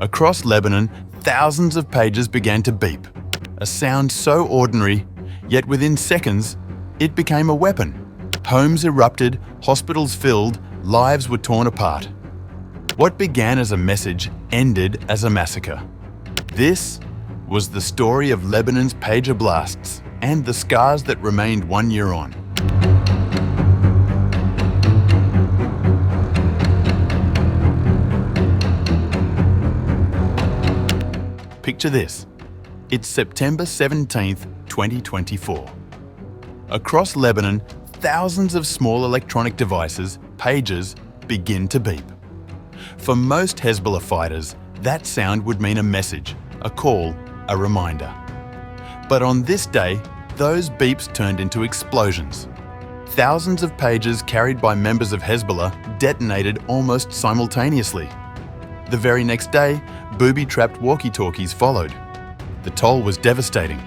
Across Lebanon, thousands of pages began to beep. A sound so ordinary, yet within seconds, it became a weapon. Homes erupted, hospitals filled, lives were torn apart. What began as a message ended as a massacre. This was the story of Lebanon's pager blasts and the scars that remained 1 year on. Picture this. It's September 17th, 2024. Across Lebanon, thousands of small electronic devices, pagers, begin to beep. For most Hezbollah fighters, that sound would mean a message, a call, a reminder. But on this day, those beeps turned into explosions. Thousands of pagers carried by members of Hezbollah detonated almost simultaneously. The very next day, booby-trapped walkie-talkies followed. The toll was devastating.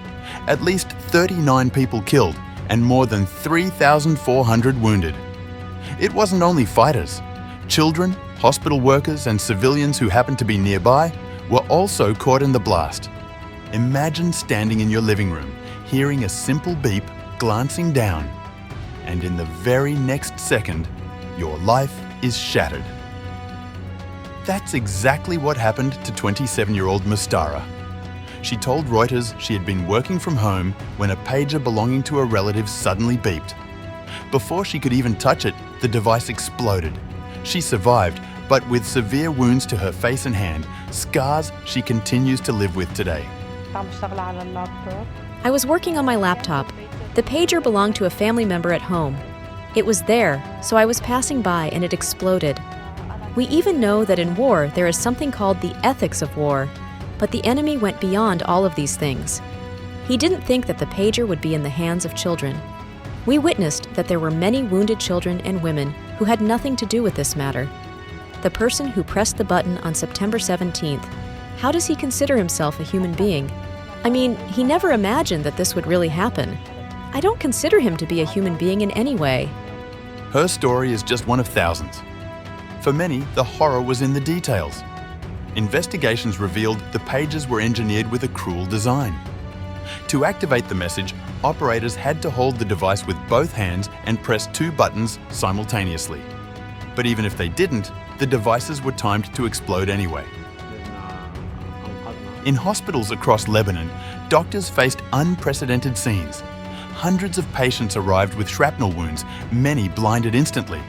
At least 39 people killed and more than 3,400 wounded. It wasn't only fighters. Children, hospital workers and civilians who happened to be nearby were also caught in the blast. Imagine standing in your living room, hearing a simple beep, glancing down, and in the very next second, your life is shattered. That's exactly what happened to 27-year-old Mustara. She told Reuters she had been working from home when a pager belonging to a relative suddenly beeped. Before she could even touch it, the device exploded. She survived, but with severe wounds to her face and hand, scars she continues to live with today. I was working on my laptop. The pager belonged to a family member at home. It was there, so I was passing by and it exploded. We even know that in war there is something called the ethics of war, but the enemy went beyond all of these things. He didn't think that the pager would be in the hands of children. We witnessed that there were many wounded children and women who had nothing to do with this matter. The person who pressed the button on September 17th, how does he consider himself a human being? I mean, he never imagined that this would really happen. I don't consider him to be a human being in any way. Her story is just one of thousands. For many, the horror was in the details. Investigations revealed the pages were engineered with a cruel design. To activate the message, operators had to hold the device with both hands and press 2 buttons simultaneously. But even if they didn't, the devices were timed to explode anyway. In hospitals across Lebanon, doctors faced unprecedented scenes. Hundreds of patients arrived with shrapnel wounds, many blinded instantly.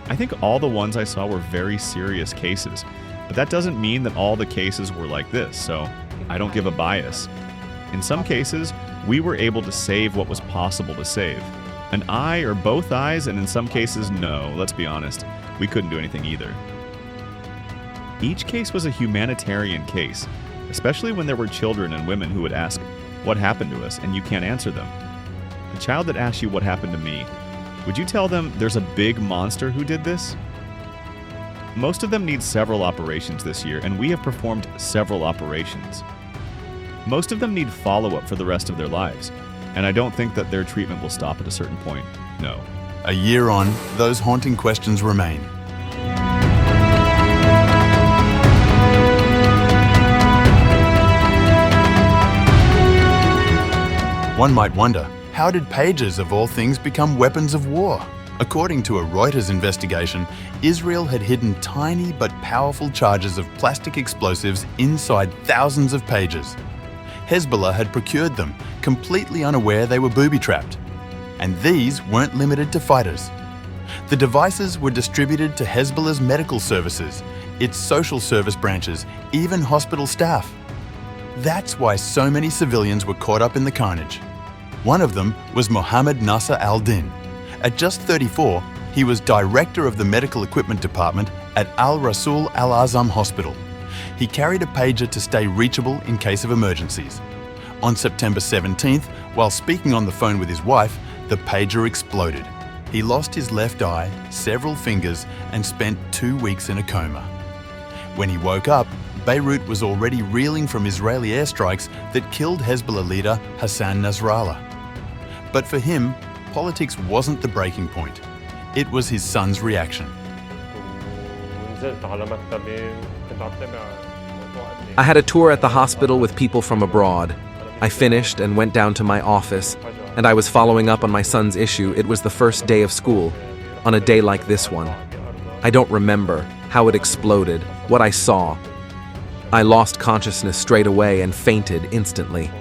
I think all the ones I saw were very serious cases, but that doesn't mean that all the cases were like this, so I don't give a bias. In some cases, we were able to save what was possible to save. An eye or both eyes, and in some cases, no, let's be honest, we couldn't do anything either. Each case was a humanitarian case, especially when there were children and women who would ask, "What happened to us?" and you can't answer them. The child that asks you what happened to me, would you tell them there's a big monster who did this? Most of them need several operations this year, and we have performed several operations. Most of them need follow-up for the rest of their lives, and I don't think that their treatment will stop at a certain point, no. A year on, those haunting questions remain. One might wonder, how did pagers of all things become weapons of war? According to a Reuters investigation, Israel had hidden tiny but powerful charges of plastic explosives inside thousands of pagers. Hezbollah had procured them, completely unaware they were booby-trapped. And these weren't limited to fighters. The devices were distributed to Hezbollah's medical services, its social service branches, even hospital staff. That's why so many civilians were caught up in the carnage. One of them was Mohammed Nasser al-Din. At just 34, he was director of the medical equipment department at Al Rasul Al Azam Hospital. He carried a pager to stay reachable in case of emergencies. On September 17th, while speaking on the phone with his wife, the pager exploded. He lost his left eye, several fingers, and spent 2 weeks in a coma. When he woke up, Beirut was already reeling from Israeli airstrikes that killed Hezbollah leader Hassan Nasrallah. But for him, politics wasn't the breaking point. It was his son's reaction. I had a tour at the hospital with people from abroad. I finished and went down to my office, and I was following up on my son's issue. It was the first day of school, on a day like this one. I don't remember how it exploded, what I saw. I lost consciousness straight away and fainted instantly.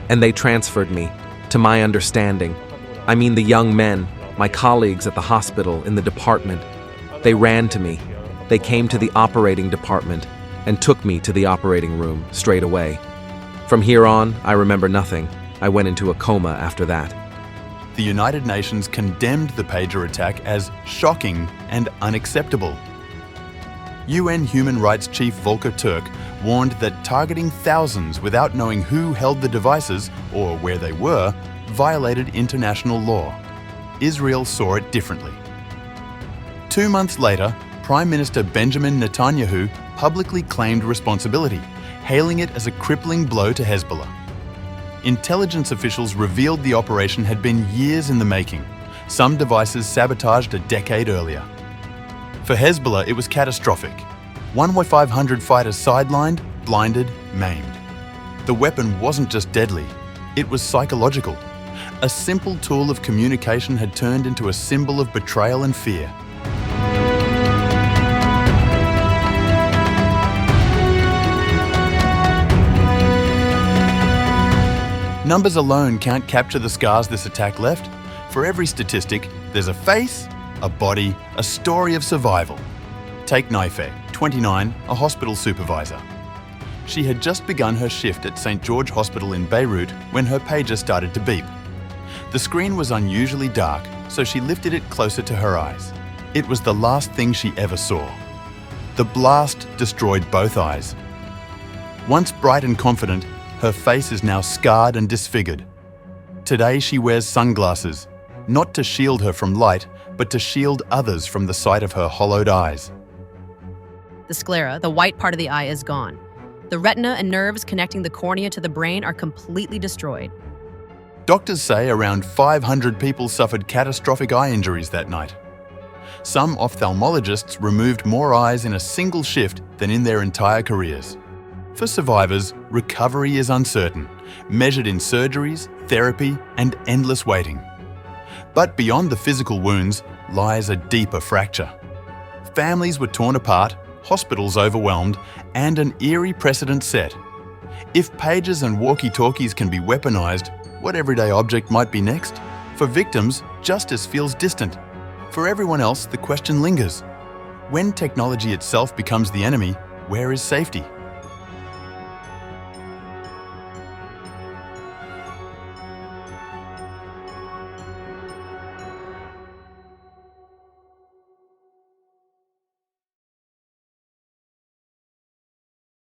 And they transferred me, to my understanding. I mean the young men, my colleagues at the hospital, in the department. They ran to me. They came to the operating department and took me to the operating room straight away. From here on, I remember nothing. I went into a coma after that. The United Nations condemned the pager attack as shocking and unacceptable. UN Human Rights Chief Volker Turk warned that targeting thousands without knowing who held the devices or where they were violated international law. Israel saw it differently. 2 months later, Prime Minister Benjamin Netanyahu publicly claimed responsibility, hailing it as a crippling blow to Hezbollah. Intelligence officials revealed the operation had been years in the making, some devices sabotaged a decade earlier. For Hezbollah, it was catastrophic. 1-500 fighters sidelined, blinded, maimed. The weapon wasn't just deadly, it was psychological. A simple tool of communication had turned into a symbol of betrayal and fear. Numbers alone can't capture the scars this attack left. For every statistic, there's a face, a body, a story of survival. Take Naifeh, 29, a hospital supervisor. She had just begun her shift at St. George Hospital in Beirut when her pager started to beep. The screen was unusually dark, so she lifted it closer to her eyes. It was the last thing she ever saw. The blast destroyed both eyes. Once bright and confident, her face is now scarred and disfigured. Today she wears sunglasses, not to shield her from light, but to shield others from the sight of her hollowed eyes. The sclera, the white part of the eye, is gone. The retina and nerves connecting the cornea to the brain are completely destroyed. Doctors say around 500 people suffered catastrophic eye injuries that night. Some ophthalmologists removed more eyes in a single shift than in their entire careers. For survivors, recovery is uncertain, measured in surgeries, therapy, and endless waiting. But beyond the physical wounds lies a deeper fracture. Families were torn apart, hospitals overwhelmed, and an eerie precedent set. If pagers and walkie-talkies can be weaponized, what everyday object might be next? For victims, justice feels distant. For everyone else, the question lingers. When technology itself becomes the enemy, where is safety?